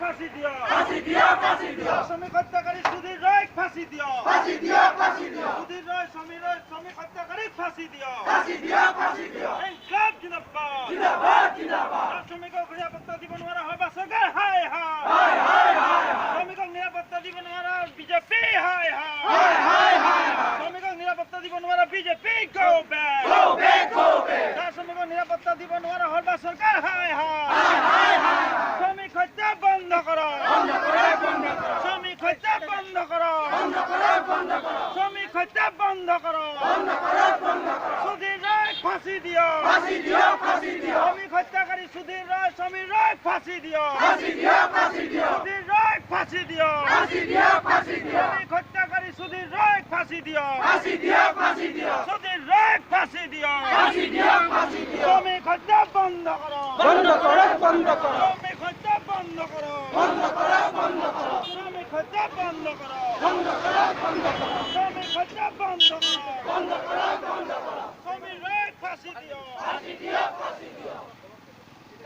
ফাঁসি দিও ফাঁসি দিও ফাঁসি দিও শ্রমিক হত্যাকারী সুধীর রায় ফাঁসি দিও ফাঁসি দিও ফাঁসি দিও সুধীর রায় শ্রমিক হত্যাকারী ফাঁসি দিও ফাঁসি দিও ফাঁসি দিও ইনকলাব জিন্দাবাদ জিন্দাবাদ জিন্দাবাদ শ্রমিকক নিরাপত্তা দিব নোৱাৰা হবা সৰকাৰ হায় হায় হায় হায় হায় শ্ৰমিকক নিৰাপত্তা দিব নোৱাৰা বিজেপি হায় হায় হায় হায় হায় শ্ৰমিকক নিৰাপত্তা দিব নোৱাৰা বিজেপি গো back go back go back শ্ৰমিকক নিৰাপত্তা দিব নোৱাৰা হবা সরকার হায় হায় হায় হায় শ্রমিক হত্যা বন্ধ করো বন্ধ করো বন্ধ করো শ্রমিক হত্যা বন্ধ করো বন্ধ করো বন্ধ করো শ্রমিক হত্যা বন্ধ করো বন্ধ করো বন্ধ করো সুধীর রায় ফাঁসি দিও ফাঁসি দিও ফাঁসি দিও শ্রমিক হত্যাকারী সুধীর রায় সমীর রায় ফাঁসি দিও ফাঁসি দিও ফাঁসি দিও সুধীর রায় ফাঁসি দিও ফাঁসি দিও ফাঁসি দিও শ্রমিক হত্যাকারী সুধীর রায় ফাঁসি দিও ফাঁসি দিও ফাঁসি দিও সুধীর রায় ফাঁসি দিও ফাঁসি দিও ফাঁসি দিও শ্রমিক হত্যা বন্ধ করো বন্ধ করো বন্ধ করো শ্রমিক হত্যা বন্ধ করো বন্ধ করো বন্ধ করো শ্রমিক হত্যা বন্ধ করো বন্ধ করো বন্ধ করো শ্রমিক হত্যা বন্ধ করো বন্ধ করো বন্ধ করো সমীর রায় ফাঁসি দিও ফাঁসি দিও ফাঁসি দিও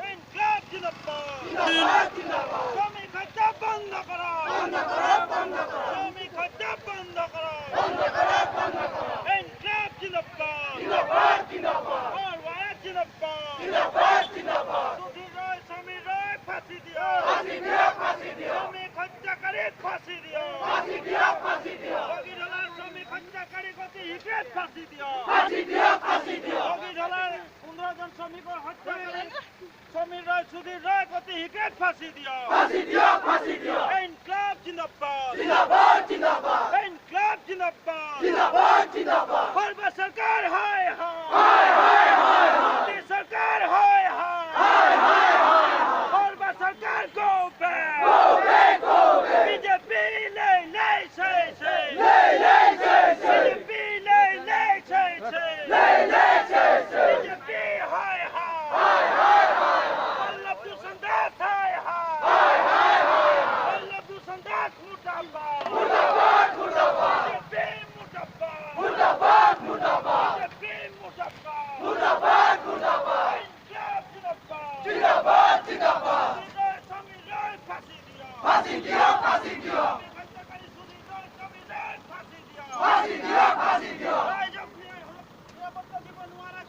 ইনকলাব জিন্দাবাদ জিন্দাবাদ জিন্দাবাদ শ্রমিক হত্যা বন্ধ করো বন্ধ করো বন্ধ করো শ্রমিক হত্যা বন্ধ করো বন্ধ করো বন্ধ করো ইনকলাব জিন্দাবাদ জিন্দাবাদ জিন্দাবাদ অলওয়াজ জিন্দাবাদ জিন্দাবাদ জিন্দাবাদ সুধীর রায় সমীর রায় ফাঁসি দিও ফাঁসি দিও ফাঁসি দিও শ্রমিক হত্যাকারী ফাঁসি দিও ফাঁসি দিও ফাঁসি দিও বগিঢলার শ্রমিক হত্যাকারী গতি হিগ্রেট ফাঁসি দিও ফাঁসি দিও ফাঁসি দিও বগিঢলার 15 জন শ্ৰমিকৰ হত্যাকারী সমীর রায় সুধীর রায় গতি হিগ্রেট ফাঁসি দিও ফাঁসি দিও ফাঁসি দিও ইনকলাব জিন্দাবাদ জিন্দাবাদ জিন্দাবাদ ইনকলাব জিন্দাবাদ জিন্দাবাদ জিন্দাবাদ হরবা সরকার হায় হায় হায় হায় হায় মোদী সরকার হায় হায় হায় হায় হায় হরবা সরকার go back go back go back BJP লাই লাই সেই সেই লাই লাই সেই সেই বিজেপি লাই লাই সেই সেই লাই লাই সেই সেই বিজেপি হায় হায় হায় হায় হায় বল্লভ ভূষণ দাস হায় হায় হায় হায় হায় বল্লভ ভূষণ দাস মুর্দাবাদ মুর্দাবাদ মুর্দাবাদ বিজেপি মুর্দাবাদ মুর্দাবাদ মুর্দাবাদ বিজেপি মুর্দাবাদ মুর্দাবাদ মুর্দাবাদ ইনকলাব জিন্দাবাদ জিন্দাবাদ জিন্দাবাদ সমীর রায় ফাঁসি দিও ফাঁসি দিও ফাঁসি দিও হত্যাকারী সুধীর রায় সমীর রায় ফাঁসি দিও ফাঁসি দিও ফাঁসি দিও রাইজক নিরাপত্তা দিব নোৱাৰা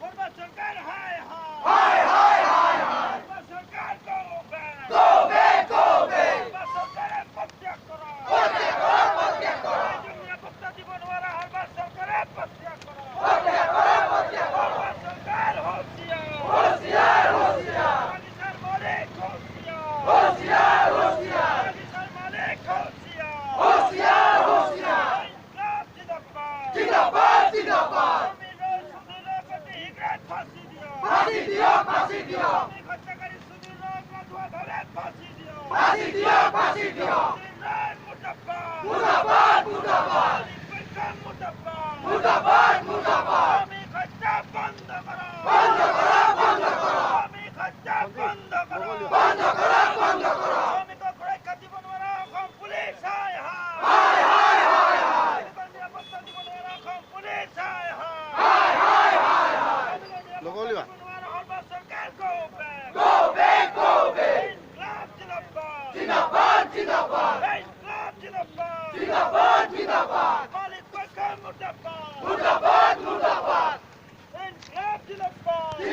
হৰবা সরকার হায় হায় হায় হায় হায় হায় হরবা সরকার go back go back go back হরবা সরকারে প্রত্যাগ করো প্রত্যাগ করো প্রত্যাগ করো রাইজক নিরাপত্তা দিব নোৱাৰা হরবা সরকারে প্রত্যাগ করো প্রত্যাগ করো প্রত্যাগ করো হরবা সরকার হোশিয়ার হোশিয়ার হোশিয়ার পাকিস্তান মালিক হোশিয়ার হোশিয়ার হোশিয়ার পাকিস্তান মালিক হোশিয়ার হোশিয়ার হোশিয়ার ইনকলাব জিন্দাবাদ জিন্দাবাদ জিন্দাবাদ সমীর রায় সুধীর রায় গতি হিগ্রেট ফাঁসি দিও ফাঁসি দিও ফাঁসি দিও শ্রমিক হত্যাকারী সুধীর রায় গাধুয়াভাবে ফাঁসি দিও ফাঁসি দিও ফাঁসি দিও সুধীর রায় মুর্দাবাদ মুর্দাবাদ মুর্দাবাদ মুর্দাবাদ মুর্দাবাদ মুর্দাবাদ শ্রমিক হত্যা বন্ধ করো বন্ধ করো বন্ধ করো শ্রমিক হত্যা বন্ধ করো বন্ধ করো বন্ধ করো শ্রমিকক সুৰক্ষা দিব নোৱাৰা অসম পুলিচ হায় হায় হায় হায় হায় হায় শ্ৰমিকৰ নিৰাপত্তা দিব নোৱাৰা অসম পুলিচ হায় হায় হায় হায় হায় হায় শ্ৰমিকৰ নিৰাপত্তা দিব নোৱাৰা হৰবা সরকার go back go back go back ইনকলাব জিন্দাবাদ জিন্দাবাদ জিন্দাবাদ ইনকলাব জিন্দাবাদ জিন্দাবাদ জিন্দাবাদ মালিক পক্ষ মুর্দাবাদ মুর্দাবাদ